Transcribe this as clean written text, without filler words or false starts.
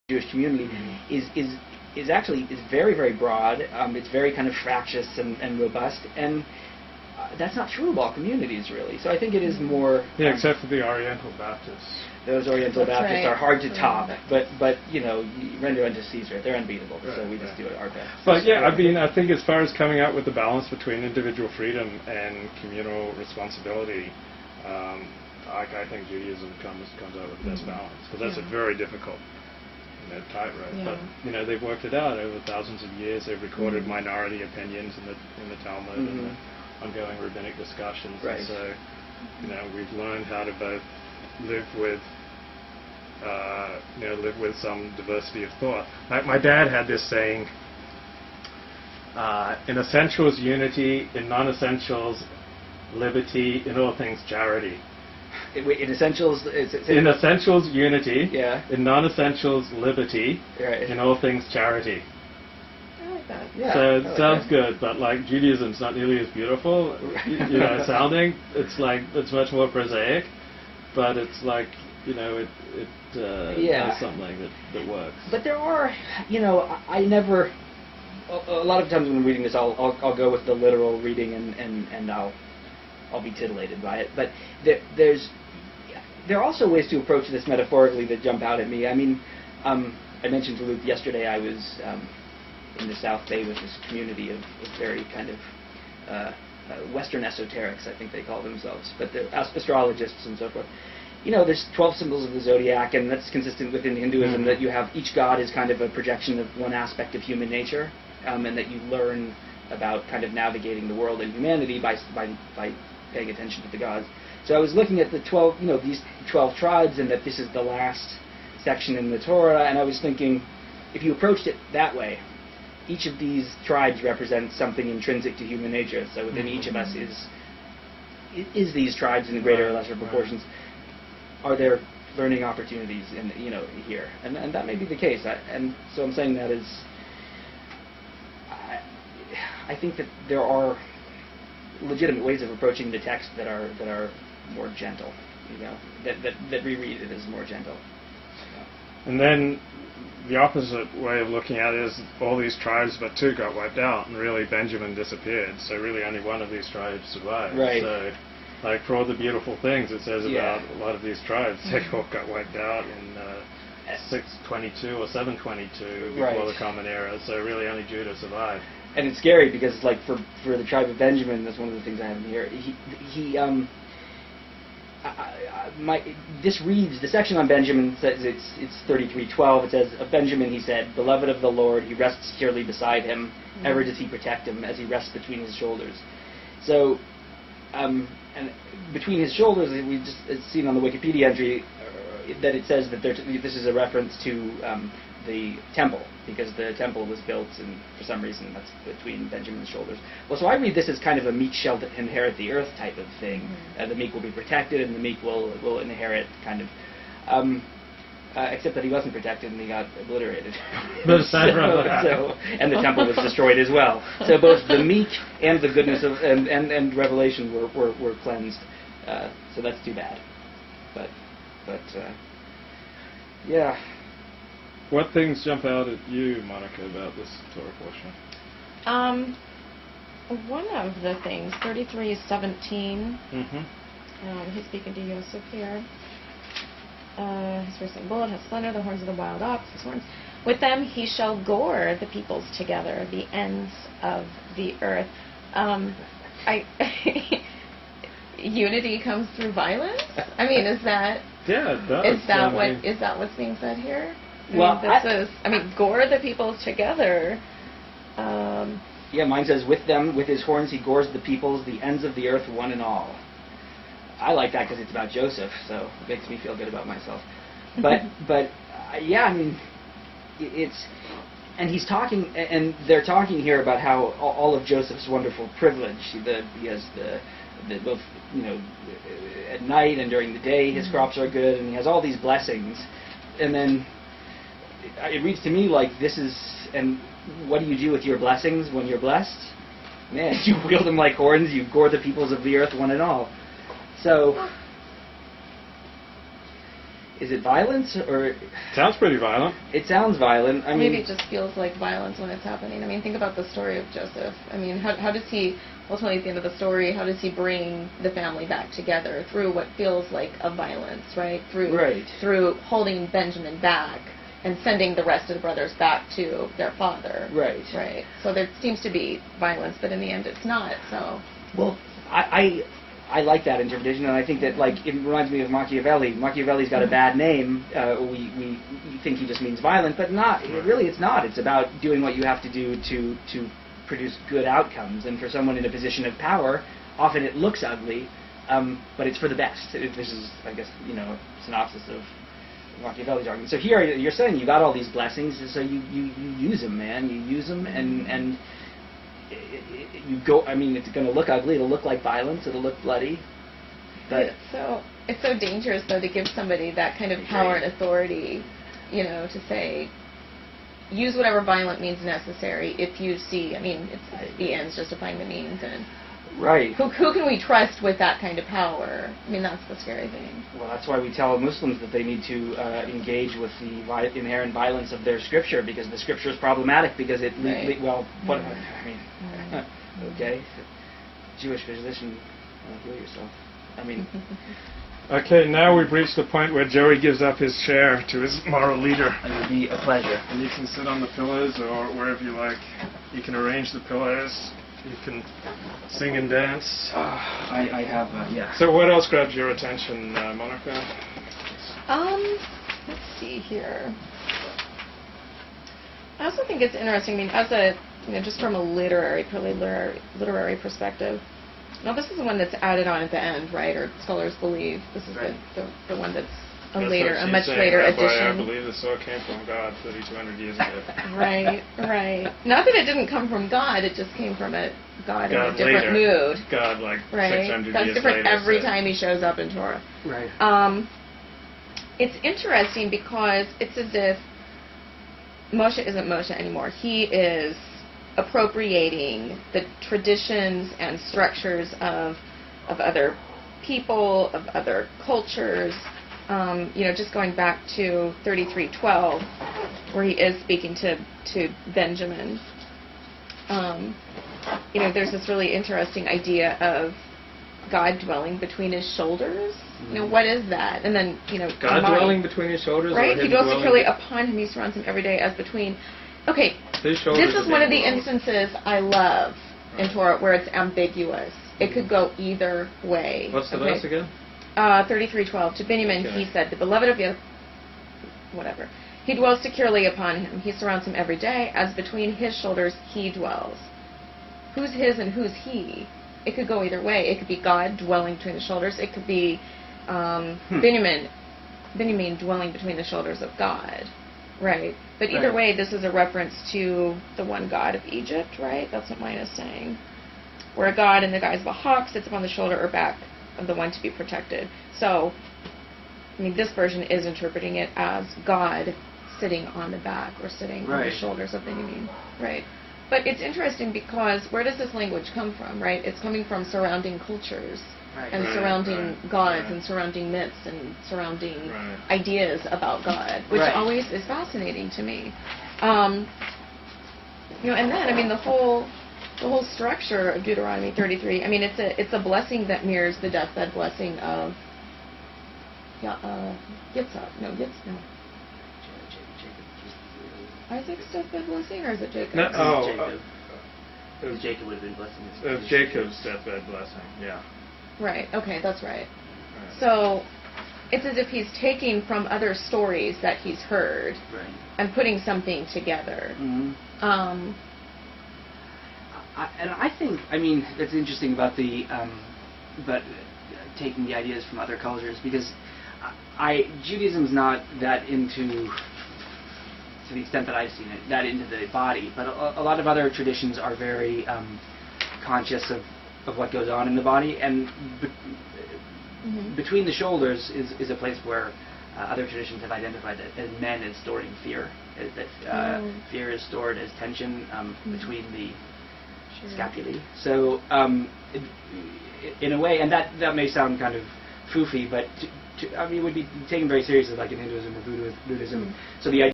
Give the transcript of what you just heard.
Jewish community is actually very, very broad. It's very kind of fractious and robust, and that's not true of all communities, really. So I think it is more... Yeah, except for the Oriental Baptists. Those Oriental Baptists right. are hard to top, but you know, render unto Caesar. They're unbeatable, Right, so we just do our best. But yeah, I mean, I think as far as coming out with the balance between individual freedom and communal responsibility, I think Judaism comes out with the best balance, because that's a very difficult tightrope. Yeah. But you know, they've worked it out over thousands of years. They've recorded minority opinions in the Talmud and the ongoing rabbinic discussions. Right. And so, you know, we've learned how to both live with some diversity of thought. My dad had this saying: in essentials, unity; in non-essentials, liberty; in all things, charity. In essentials, In essentials, unity. Yeah. In non-essentials, liberty. Right. In all things, charity. I like that. Yeah, So I it like sounds that. good, but like Judaism's not nearly as beautiful, you know, sounding. It's like, it's much more prosaic, but it's like, you know, it has something that works. But there are, you know, I never. A lot of times when I'm reading this, I'll go with the literal reading and I'll be titillated by it. But there are also ways to approach this metaphorically that jump out at me. I mean, I mentioned to Luke yesterday I was in the South Bay with this community of very kind of Western esoterics, I think they call themselves, but they're astrologists and so forth. You know, there's 12 symbols of the zodiac, and that's consistent within Hinduism, that you have each god is kind of a projection of one aspect of human nature, and that you learn about kind of navigating the world and humanity by paying attention to the gods. So I was looking at the 12, you know, these 12 tribes, and that this is the last section in the Torah, and I was thinking, if you approached it that way, each of these tribes represents something intrinsic to human nature. So within each of us is these tribes in greater or lesser proportions. Are there learning opportunities in, you know, here? And that may be the case. And so I'm saying that is, I think that there are legitimate ways of approaching the text that are more gentle, you know, that reread it as more gentle. And then the opposite way of looking at it is all these tribes but two got wiped out, and really Benjamin disappeared, so really only one of these tribes survived. Right. So, like, for all the beautiful things it says about a lot of these tribes, they all got wiped out in 622 or 722 before the Common Era, so really only Judah survived. And it's scary because, like, for the tribe of Benjamin, that's one of the things I have in here. This reads, the section on Benjamin says it's 33:12. It says, of Benjamin he said, beloved of the Lord, he rests securely beside him. Ever does he protect him as he rests between his shoulders. So, and between his shoulders, we just seen on the Wikipedia entry that it says that this is a reference to the temple, because the temple was built, and for some reason that's between Benjamin's shoulders. Well, so I read this as kind of a meek shall inherit the earth type of thing. The meek will be protected, and the meek will inherit, kind of. Except that he wasn't protected, and he got obliterated. And the temple was destroyed as well. So both the meek and the goodness of and Revelation were cleansed. So that's too bad. But yeah. What things jump out at you, Monica, about this Torah portion? One of the things, 33:17. He's speaking to Yosef here. His first bullet has splendor, the horns of the wild ox, his horns. With them he shall gore the peoples together, the ends of the earth. Unity comes through violence? I mean, is that... Yeah, it does. Is that what's being said here? Well, gore the peoples together. Yeah, mine says, with his horns he gores the peoples, the ends of the earth, one and all. I like that because it's about Joseph, so it makes me feel good about myself. But yeah, I mean, and he's talking, and they're talking here about how all of Joseph's wonderful privilege. He has both, you know, at night and during the day his crops are good, and he has all these blessings. And then it reads to me like this is, and what do you do with your blessings when you're blessed? Man, you wield them like horns, you gore the peoples of the earth, one and all. So, is it violence or? Sounds pretty violent. It sounds violent. I mean, maybe it just feels like violence when it's happening. I mean, think about the story of Joseph. I mean, how does he, ultimately at the end of the story, how does he bring the family back together through what feels like a violence, right? Through holding Benjamin back and sending the rest of the brothers back to their father. Right. Right. So there seems to be violence, but in the end it's not, so. Well, I like that interpretation, and I think that, like, it reminds me of Machiavelli. Machiavelli's got a bad name. We think he just means violent, but not. Really, it's not. It's about doing what you have to do to produce good outcomes. And for someone in a position of power, often it looks ugly, but it's for the best. This is, I guess, a synopsis of Machiavelli's argument. So here you're saying you got all these blessings, so you use them, man. You use them, and you go. I mean, it's going to look ugly. It'll look like violence. It'll look bloody. But it's so dangerous though to give somebody that kind of power and authority, to say, use whatever violent means necessary if you see. I mean, it's the ends justifying the means, and right. Who can we trust with that kind of power? I mean, that's the scary thing. Well, that's why we tell Muslims that they need to engage with the inherent violence of their scripture, because the scripture is problematic, because it okay, Jewish physician, heal yourself. I mean. Okay, now we've reached the point where Joey gives up his chair to his moral leader. It would be a pleasure. And you can sit on the pillows or wherever you like. You can arrange the pillows. You can sing and dance. I have, yeah. So what else grabs your attention, Monica? Let's see here. I also think it's interesting. I mean, as a, just from a literary perspective. Now, this is the one that's added on at the end, right? Or scholars believe this is right. the one that's a That's much later addition. I believe the soul came from God 3,200 years ago. Right. Not that it didn't come from God, it just came from God in a different later. mood. God, like right? 600 That's years different later. every time he shows up in Torah. Right. It's interesting because it's as if Moshe isn't Moshe anymore. He is appropriating the traditions and structures of other people, of other cultures. Just going back to 33:12, where he is speaking to Benjamin. There's this really interesting idea of God dwelling between his shoulders. What is that? And then, God dwelling between his shoulders? Right? He dwells securely upon him. He surrounds him every day as between. Okay, this is one of the instances I love in Torah where it's ambiguous. It could go either way. What's the verse again? 33:12. To Benjamin, he said, the beloved of Yah, whatever. He dwells securely upon him. He surrounds him every day. As between his shoulders, he dwells. Who's his and who's he? It could go either way. It could be God dwelling between the shoulders. It could be Benjamin dwelling between the shoulders of God. Right. But either way, this is a reference to the one God of Egypt, right? That's what mine is saying. Where a god in the guise of a hawk sits upon the shoulder or back of the one to be protected. So, this version is interpreting it as God sitting on the back or sitting on the shoulders of Benjamin. Right. But it's interesting because where does this language come from, right? It's coming from surrounding cultures. And surrounding gods and surrounding myths and surrounding ideas about God, which always is fascinating to me. And then the whole structure of Deuteronomy 33. It's a blessing that mirrors the deathbed blessing of Yitzhak. No. Isaac's deathbed blessing, or is it Jacob? No, Jacob would have been blessing. It was Jacob's deathbed blessing. Yeah. Right, okay, that's right. So, it's as if he's taking from other stories that he's heard and putting something together. Mm-hmm. And I think, that's interesting about but taking the ideas from other cultures, because Judaism's not that into, to the extent that I've seen it, that into the body, but a lot of other traditions are very conscious of what goes on in the body, and between the shoulders is a place where other traditions have identified that as men as storing fear, that fear is stored as tension between the scapulae. So in a way, and that may sound kind of foofy, but I mean, it would be taken very seriously, like in Hinduism or Buddhism. Mm. So the idea